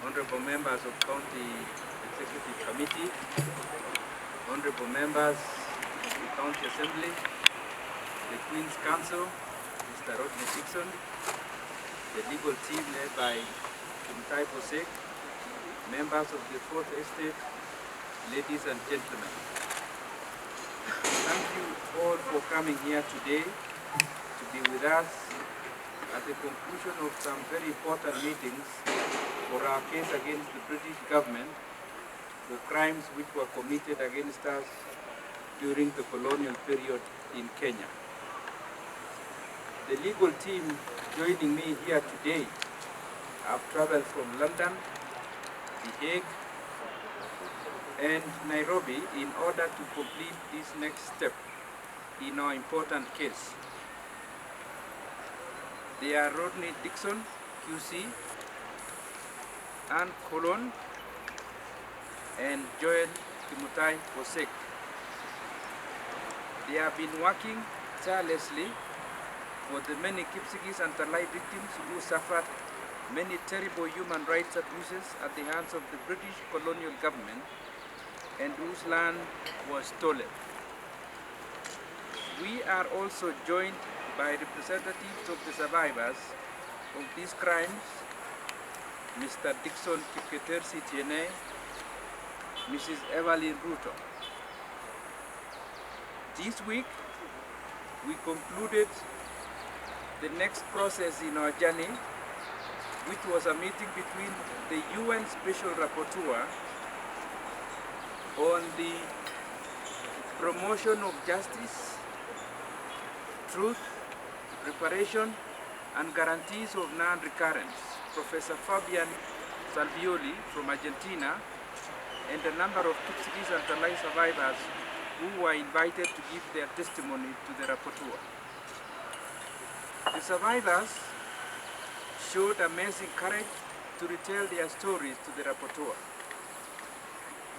honorable members of County Executive Committee, honorable members of the County Assembly, the Queen's Counsel, Mr. Rodney Dixon, the legal team led by Kiprono Posek, members of the Fourth Estate, ladies and gentlemen. Thank you all for coming here today to be with us at the conclusion of some very important meetings for our case against the British government for crimes which were committed against us during the colonial period in Kenya. The legal team joining me here today have traveled from London, The Hague, and Nairobi in order to complete this next step in our important case. They are Rodney Dixon, QC, Anne Colon, and Joel Kiprono Posek. They have been working tirelessly for the many Kipsigis and Talai victims who suffered many terrible human rights abuses at the hands of the British colonial government and whose land was stolen. We are also joined by representatives of the survivors of these crimes, Mr. Dixon Kiprono, Mrs. Evelyn Ruto. This week, we concluded the next process in our journey, which was a meeting between the UN Special Rapporteur on the promotion of justice, truth, reparation, and guarantees of non-recurrence, Professor Fabian Salvioli from Argentina, and a number of Kipsigis and Talai survivors who were invited to give their testimony to the rapporteur. The survivors showed amazing courage to retell their stories to the rapporteur.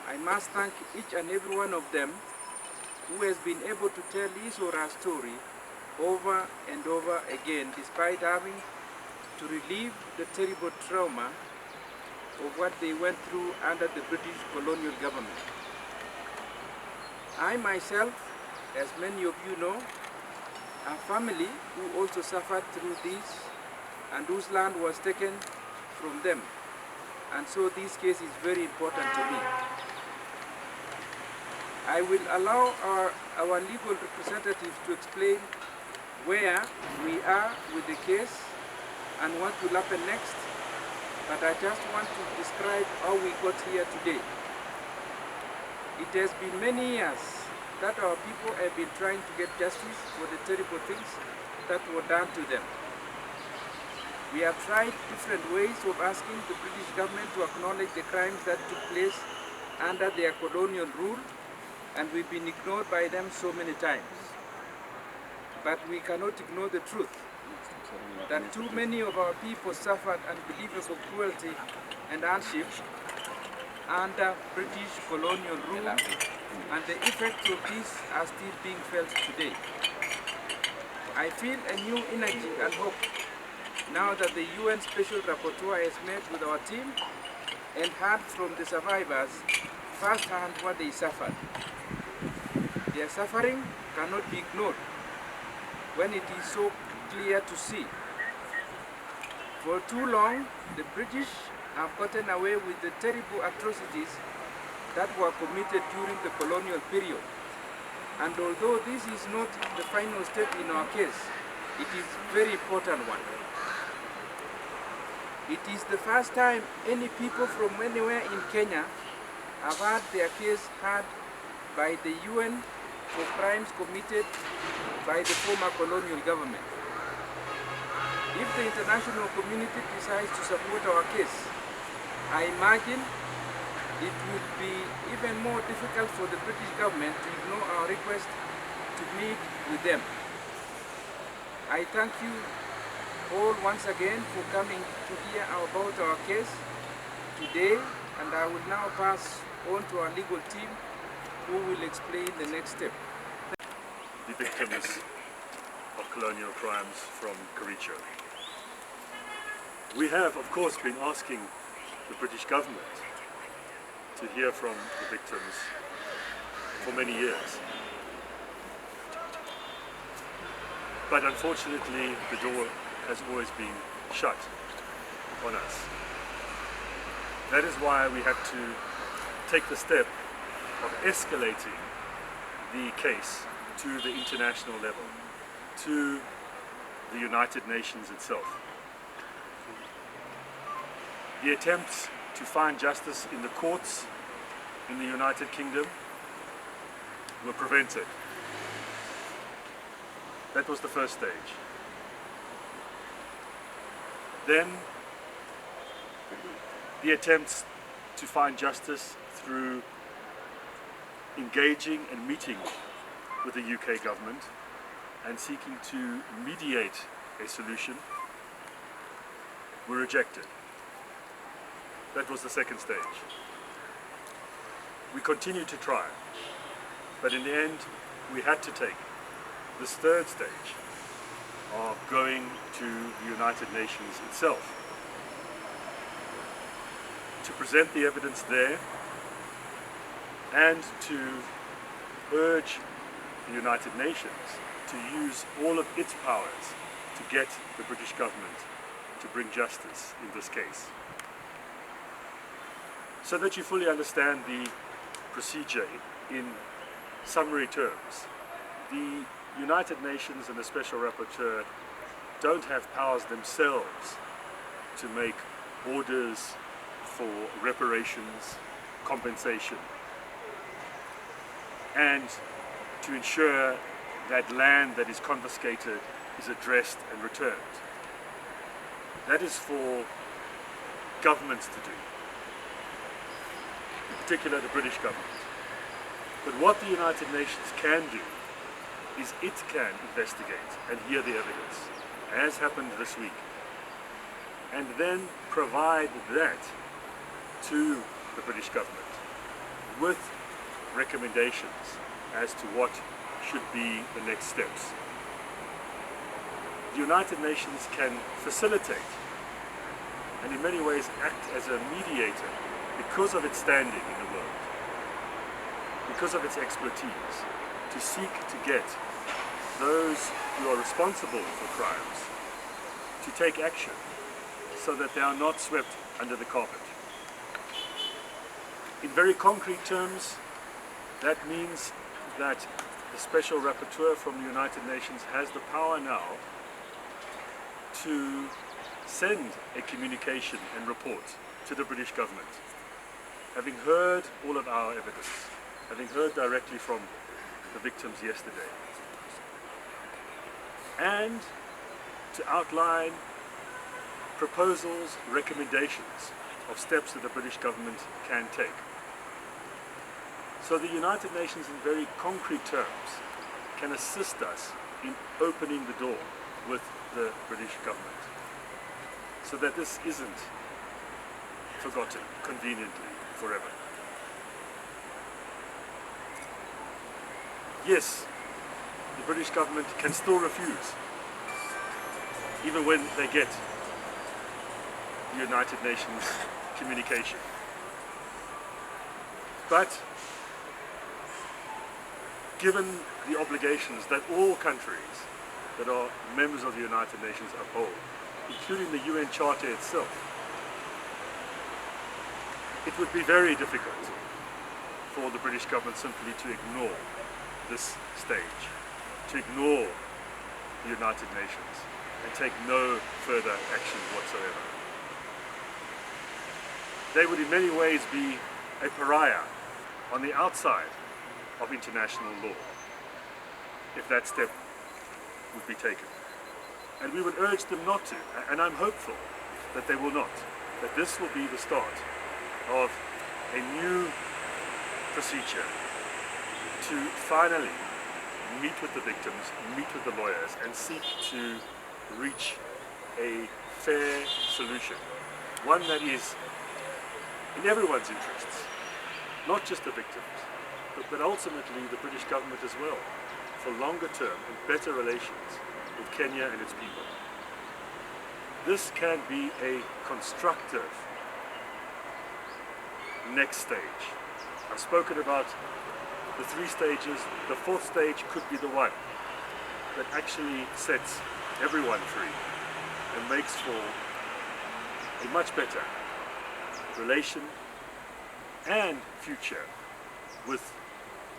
I must thank each and every one of them who has been able to tell his or her story over and over again, despite having to relive the terrible trauma of what they went through under the British colonial government. I myself, as many of you know, a family who also suffered through this and whose land was taken from them. And so this case is very important to me. I will allow our legal representatives to explain where we are with the case and what will happen next, but I just want to describe how we got here today. It has been many years that our people have been trying to get justice for the terrible things that were done to them. We have tried different ways of asking the British government to acknowledge the crimes that took place under their colonial rule, and we've been ignored by them so many times. But we cannot ignore the truth, that too many of our people suffered unbelievable cruelty and hardship under British colonial rule, and the effects of this are still being felt today. I feel a new energy and hope now that the UN Special Rapporteur has met with our team and heard from the survivors firsthand what they suffered. Their suffering cannot be ignored when it is so clear to see. For too long, the British have gotten away with the terrible atrocities that were committed during the colonial period. And although this is not the final step in our case, it is a very important one. It is the first time any people from anywhere in Kenya have had their case heard by the UN for crimes committed by the former colonial government. If the international community decides to support our case, I imagine it will be even more difficult for the British government to ignore our request to meet with them. I thank you all once again for coming to hear about our case today, and I will now pass on to our legal team who will explain the next step. The victims of colonial crimes from Kericho. We have, of course, been asking the British government to hear from the victims for many years. But unfortunately, the door has always been shut on us. That is why we had to take the step of escalating the case to the international level, to the United Nations itself. The attempts to find justice in the courts in the United Kingdom were prevented. That was the first stage. Then the attempts to find justice through engaging and meeting with the UK government and seeking to mediate a solution were rejected. That was the second stage. We continued to try, but in the end we had to take this third stage of going to the United Nations itself to present the evidence there and to urge the United Nations to use all of its powers to get the British government to bring justice in this case. So that you fully understand the procedure in summary terms, the United Nations and the Special Rapporteur don't have powers themselves to make orders for reparations, compensation, and to ensure that land that is confiscated is addressed and returned. That is for governments to do, in particular the British government. But what the United Nations can do is it can investigate and hear the evidence, as happened this week, and then provide that to the British government with recommendations as to what should be the next steps. The United Nations can facilitate and in many ways act as a mediator because of its standing in the world, because of its expertise, to seek to get those who are responsible for crimes to take action so that they are not swept under the carpet. In very concrete terms, that means that the Special Rapporteur from the United Nations has the power now to send a communication and report to the British government, having heard all of our evidence, having heard directly from the victims yesterday, and to outline proposals, recommendations of steps that the British government can take. So the United Nations, in very concrete terms, can assist us in opening the door with the British government, so that this isn't forgotten conveniently forever. Yes, the British government can still refuse, even when they get the United Nations communication. But given the obligations that all countries that are members of the United Nations uphold, including the UN Charter itself, it would be very difficult for the British government simply to ignore this stage, to ignore the United Nations and take no further action whatsoever. They would in many ways be a pariah on the outside of international law if that step would be taken. And we would urge them not to, and I'm hopeful that they will not, that this will be the start of a new procedure to finally meet with the victims, meet with the lawyers, and seek to reach a fair solution, one that is in everyone's interests, not just the victims, but ultimately the British government as well, for longer term and better relations with Kenya and its people. This can be a constructive next stage. I've spoken about the 3 stages. The 4th stage could be the one that actually sets everyone free and makes for a much better relation and future with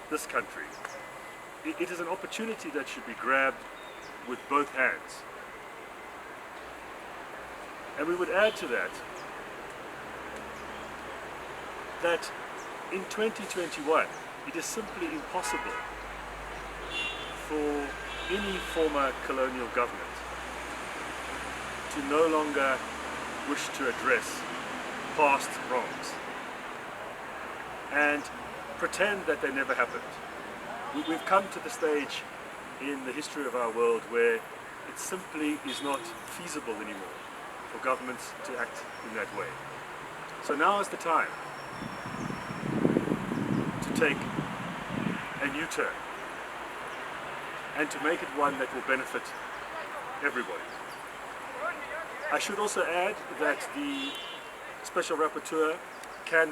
this country. It is an opportunity that should be grabbed with both hands. And we would add to that that in 2021 it is simply impossible for any former colonial government to no longer wish to address past wrongs and pretend that they never happened. We've come to the stage in the history of our world where it simply is not feasible anymore for governments to act in that way. So now is the time to take a new turn and to make it one that will benefit everybody. I should also add that the Special Rapporteur can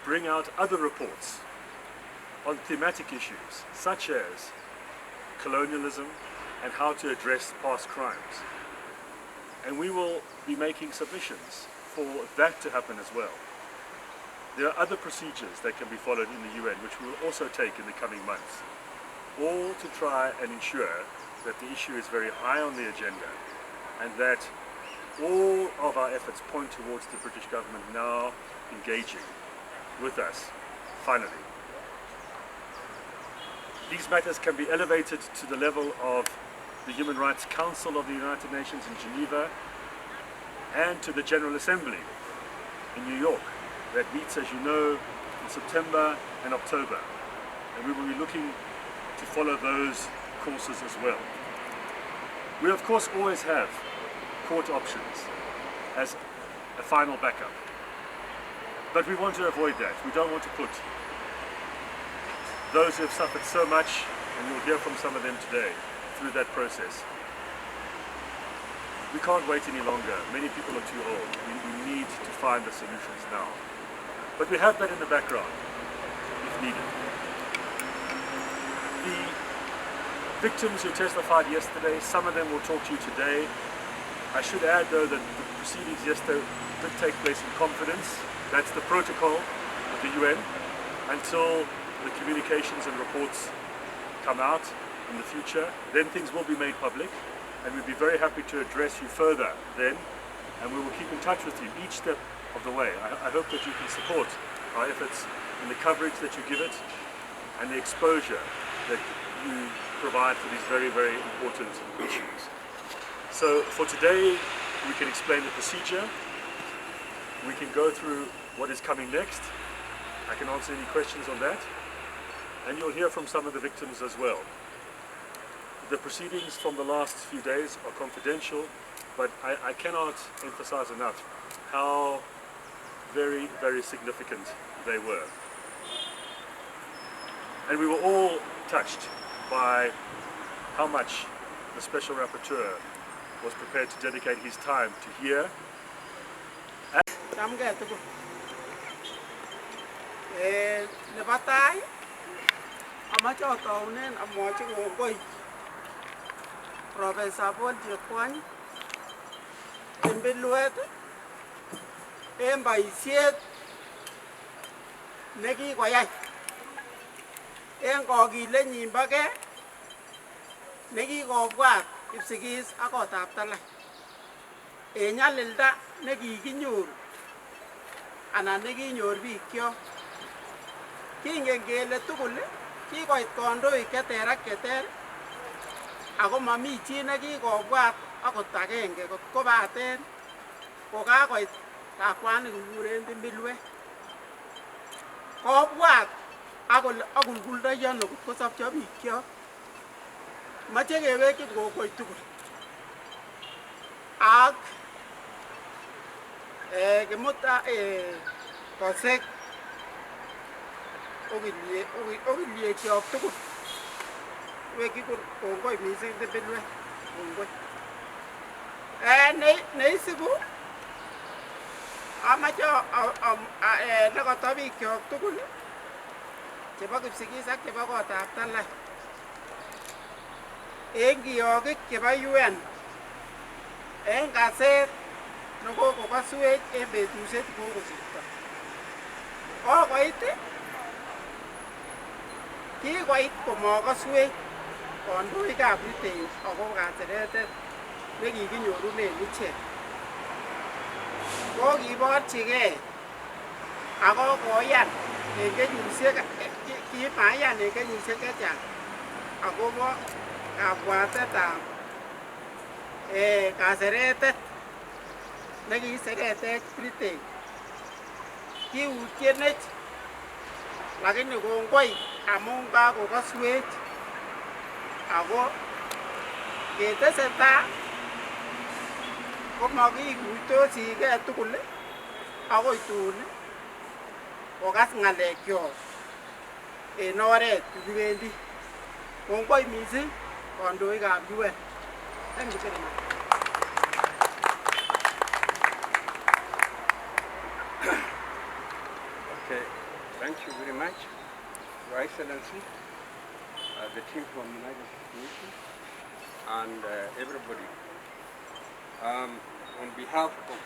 bring out other reports on thematic issues such as colonialism and how to address past crimes. And we will be making submissions for that to happen as well. There are other procedures that can be followed in the UN which we will also take in the coming months, all to try and ensure that the issue is very high on the agenda and that all of our efforts point towards the British government now engaging with us, finally. These matters can be elevated to the level of the Human Rights Council of the United Nations in Geneva and to the General Assembly in New York that meets, as you know, in September and October. And we will be looking to follow those courses as well. We of course always have court options as a final backup. But we want to avoid that. We don't want to put those who have suffered so much, and you'll hear from some of them today, through that process. We can't wait any longer. Many people are too old. We need to find the solutions now. But we have that in the background, if needed. The victims who testified yesterday, some of them will talk to you today. I should add though that the proceedings yesterday did take place in confidence. That's the protocol of the UN until the communications and reports come out in the future. Then things will be made public and we'll be very happy to address you further then, and we will keep in touch with you each step of the way. I hope that you can support our efforts in the coverage that you give it and the exposure that you provide for these very, very important issues. So for today, we can explain the procedure. We can go through what is coming next. I can answer any questions on that. And you'll hear from some of the victims as well. The proceedings from the last few days are confidential, but I cannot emphasize enough how very, very significant they were. And we were all touched by how much the Special Rapporteur was prepared to dedicate his time to hear. Professor Chepkwony Timbiluet en boisiet nekikoyai en kokilenyin bo ke nekikobwat Kipsigis ak kotab Talai en nyalilda nekikinyoru anan nekinyor bikyok. Kingen kele tugul kikoit kandoik cheter ak cheter ako mami chi nekikobwat akot agenge kot kobaten kokakoit lakwani kikuren Timbiluet kobwat akulkuldoiyo kot kosopcho bikyok. Moche kewekyi kokwoi tugul ak kimuta kosek okiliekyok tugul. Wekyi kongoi mising Timbiluet, kongoi. Neisibu amache nekoto bikyok tugul chebo Kipsigis ak chebo kotab Talai en kiyokik chebo UN en kaset nekokokoswech en betusiek chekokosirto. Kokoit kikoit komokoswech kandoikab Britain akobo kaseretet nekikinyorunen ichek. Kokiborchigei ako koyan en kenyisiek kimayan en kenyisiek chechang akobo kabwatetab kaseretet nekiseretech Britain. Kiutyenech lakini kongoi amun kakokoswech ako ketesetai komakikuitosigei tugul akoi tun kokas ng'alekyok en oret yukibendi. Kongoi missing kandoikab UN. Thank you very much. Okay, thank you very much, Your Excellency, the team from the United Nations, and everybody. On behalf of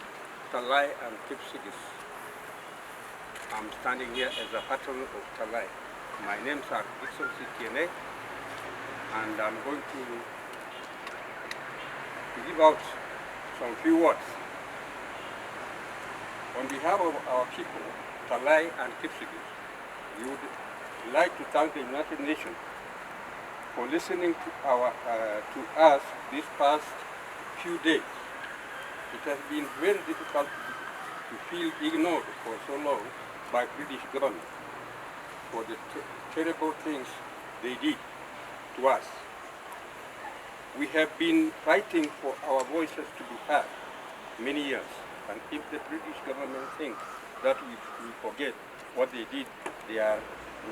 Talai and Kipsigis, I'm standing here as a patron of Talai. My names are Dixon CTNA, and I'm going to give out some few words. On behalf of our people, Talai and Kipsigis, we would like to thank the United Nations for listening to us these past few days. It has been very difficult to feel ignored for so long by British government for the terrible things they did to us. We have been fighting for our voices to be heard many years, and if the British government thinks that we forget what they did, they are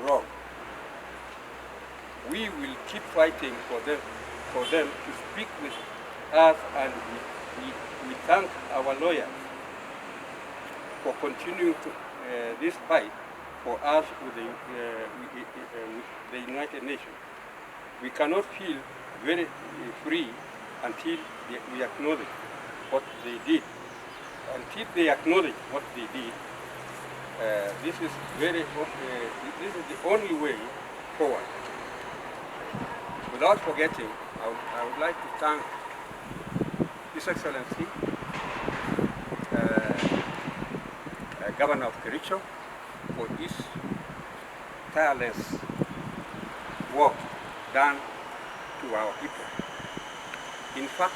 wrong. We will keep fighting for them to speak with us, and we thank our lawyers for continuing this fight for us with the United Nations. We cannot feel very free until we acknowledge what they did. Until they acknowledge what they did, this is the only way forward. Without forgetting, I would like to thank His Excellency, Governor of Kericho, for his tireless work done to our people. In fact,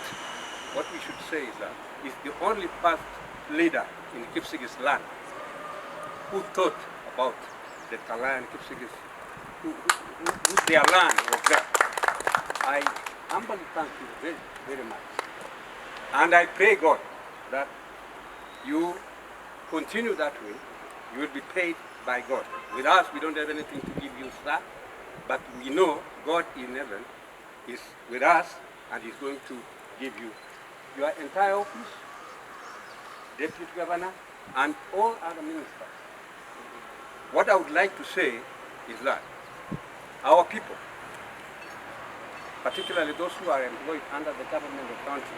what we should say is that he's the only past leader in Kipsigis land who thought about the Talai and Kipsigis, who their land was that. I humbly thank you very, very much. And I pray God that you continue that way. You will be paid by God. With us, we don't have anything to give you, sir, but we know God in heaven is with us, and He's going to give you your entire office, Deputy Governor, and all other ministers. What I would like to say is that our people, particularly those who are employed under the government of the country,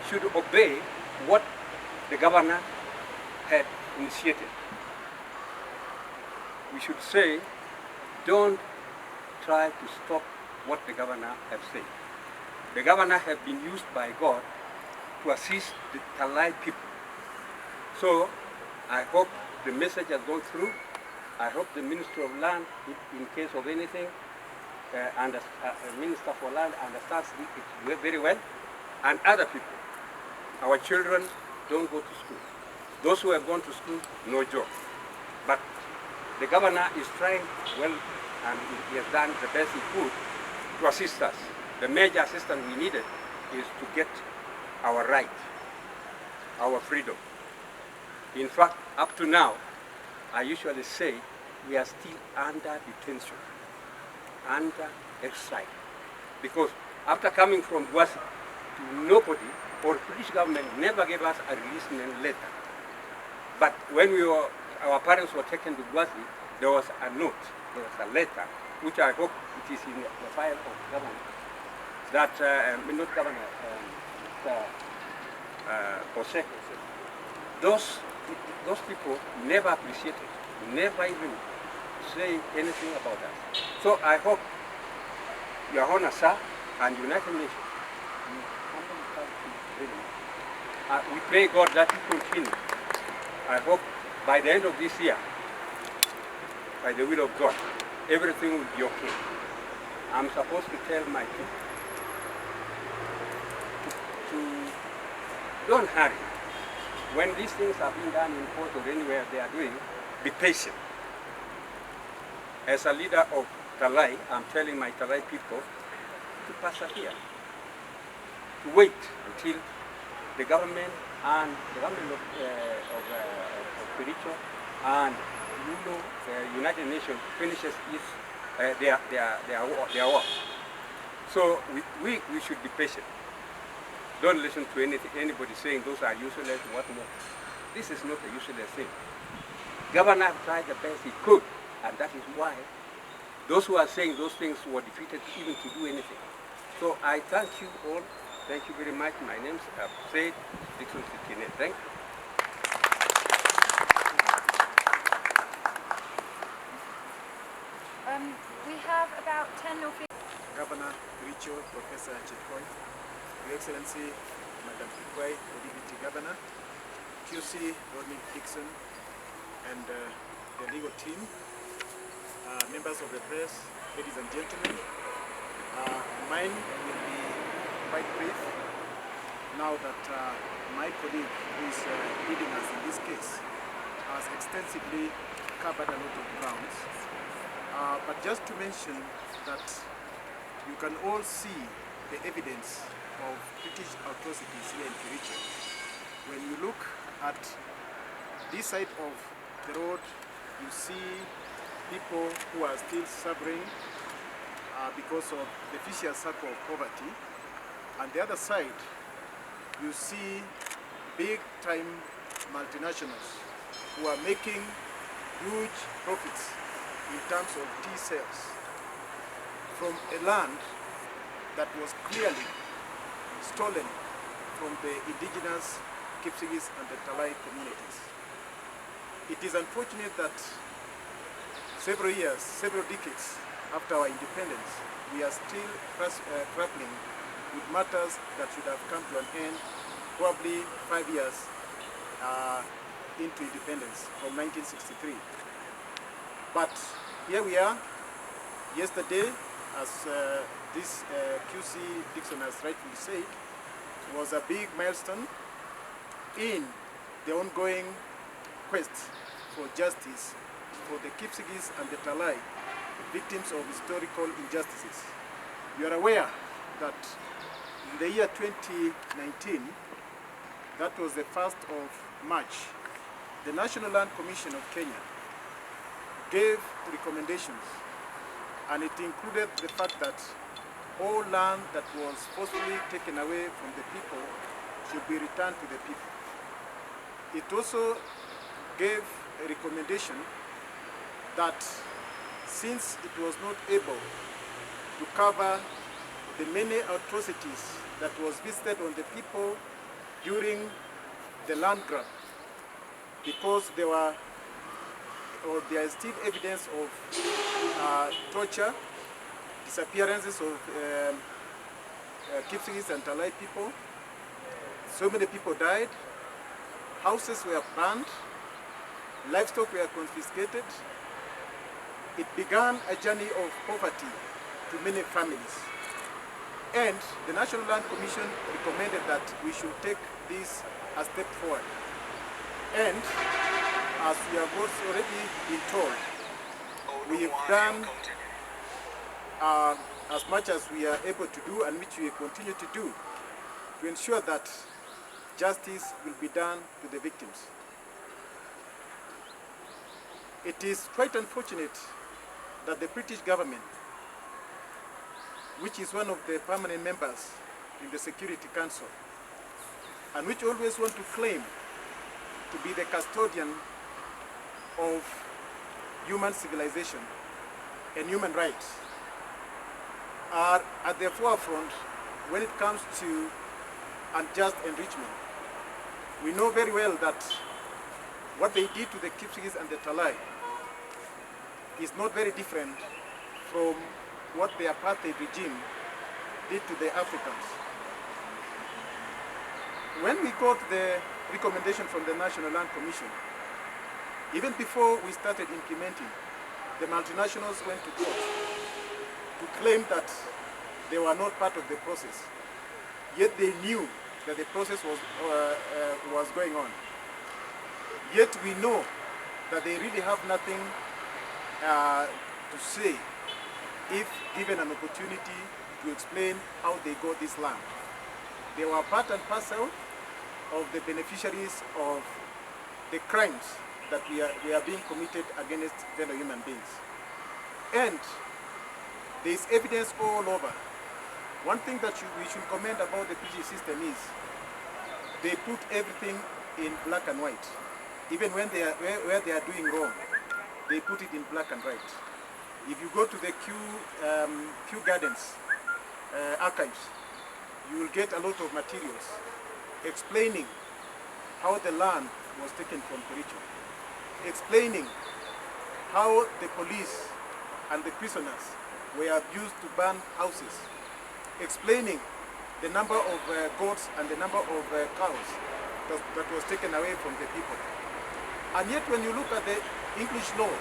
should obey what the governor had initiated. We should say, don't try to stop what the governor has said. The governor has been used by God to assist the Talai people. So I hope the message has gone through. I hope the Minister of Land, in case of anything, and Minister for Land understands it very well, and other people. Our children don't go to school. Those who have gone to school, no job. But the governor is trying well, and he has done the best he could to assist us. The major assistance we needed is to get our right, our freedom. In fact, up to now, I usually say we are still under detention, under exile. Because after coming from Guasi to nobody, or British government never gave us a releasement letter. But when our parents were taken to Gwazi, there was a note, there was a letter, which I hope it is in the file of government, that, not governor, Jose, those people never appreciated, never even say anything about us. So I hope Your Honor, sir, and United Nations, we pray God that you continue. I hope by the end of this year, by the will of God, everything will be okay. I'm supposed to tell my people to don't hurry. When these things are being done in court or anywhere they are doing, be patient. As a leader of Talai, I'm telling my Talai people to persevere, to wait until the government of Kericho and United Nations finishes their work. So we should be patient. Don't listen to anybody saying those are useless, whatnot. This is not a useless thing. Governor tried the best he could, and that is why those who are saying those things were defeated even to do anything. So I thank you all. Thank you very much. My name is Prof. Dixon Sikine. Thank you. We have about 10 or 15. Governor Kericho, Professor Chepkwony, Your Excellency, Madam Kiprono, the Deputy Governor, QC Rodney Dixon, and the legal team, members of the press, ladies and gentlemen. Mine will be quite brief now that my colleague who is leading us in this case has extensively covered a lot of grounds. But just to mention that you can all see the evidence of British atrocities here in Kericho. When you look at this side of the road, you see people who are still suffering because of the vicious circle of poverty. And the other side, you see big-time multinationals who are making huge profits in terms of tea sales from a land that was clearly stolen from the indigenous Kipsigis and the Talai communities. It is unfortunate that several decades after our independence, we are still grappling with matters that should have come to an end probably 5 years into independence from 1963. But here we are. Yesterday, as this QC Dixon has rightly said, was a big milestone in the ongoing quest for justice for the Kipsigis and the Talai, victims of historical injustices. You are aware that in the year 2019, that was the 1st of March, the National Land Commission of Kenya gave recommendations, and it included the fact that all land that was forcibly taken away from the people should be returned to the people. It also gave a recommendation that since it was not able to cover the many atrocities that was visited on the people during the land grab, because there is still evidence of torture, disappearances of Kipsigis and Talai people. So many people died, houses were burned, livestock were confiscated. It began a journey of poverty to many families. And the National Land Commission recommended that we should take this a step forward. And as we have already been told, we have done as much as we are able to do, and which we continue to do, to ensure that justice will be done to the victims. It is quite unfortunate that the British government, which is one of the permanent members in the Security Council, and which always want to claim to be the custodian of human civilization and human rights, are at the forefront when it comes to unjust enrichment. We know very well that what they did to the Kipsigis and the Talai is not very different from what the apartheid regime did to the Africans. When we got the recommendation from the National Land Commission, even before we started implementing, the multinationals went to court to claim that they were not part of the process. Yet they knew that the process was going on. Yet we know that they really have nothing to say if given an opportunity to explain how they got this land. They were part and parcel of the beneficiaries of the crimes that we are being committed against fellow human beings. And there is evidence all over. One thing that we should comment about the British system is they put everything in black and white. Even when where they are doing wrong, they put it in black and white. If you go to the Kew Gardens archives, you will get a lot of materials explaining how the land was taken from Kericho, explaining how the police and the prisoners were abused to burn houses, explaining the number of goats and the number of cows that was taken away from the people. And yet when you look at the English law,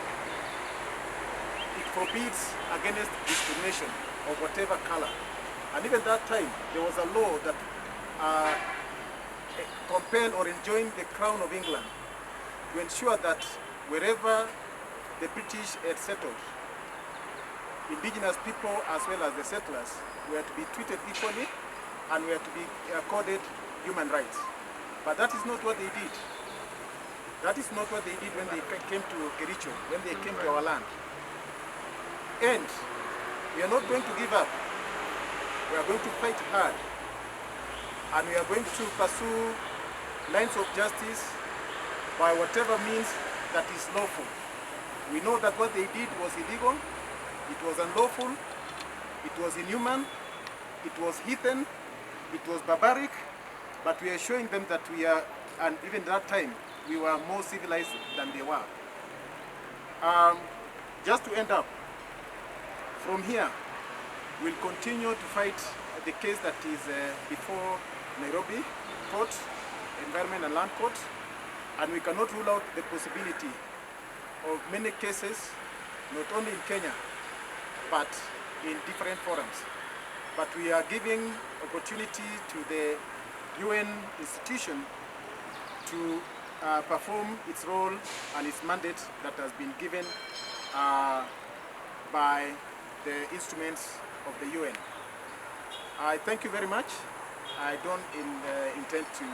it forbids against discrimination of whatever color. And even that time, there was a law that compelled or enjoined the Crown of England to ensure that wherever the British had settled, indigenous people as well as the settlers were to be treated equally and were to be accorded human rights. But that is not what they did. That is not what they did when they came to Kericho, when they came to our land. And we are not going to give up. We are going to fight hard. And we are going to pursue lines of justice by whatever means that is lawful. We know that what they did was illegal, it was unlawful, it was inhuman, it was heathen, it was barbaric, but we are showing them that we are, and even that time, we were more civilized than they were. Just to end up, from here, we'll continue to fight the case that is before Nairobi Court, Environment and Land Court, and we cannot rule out the possibility of many cases, not only in Kenya, but in different forums. But we are giving opportunity to the UN institution to perform its role and its mandate that has been given by the instruments of the UN. I thank you very much. I don't intend to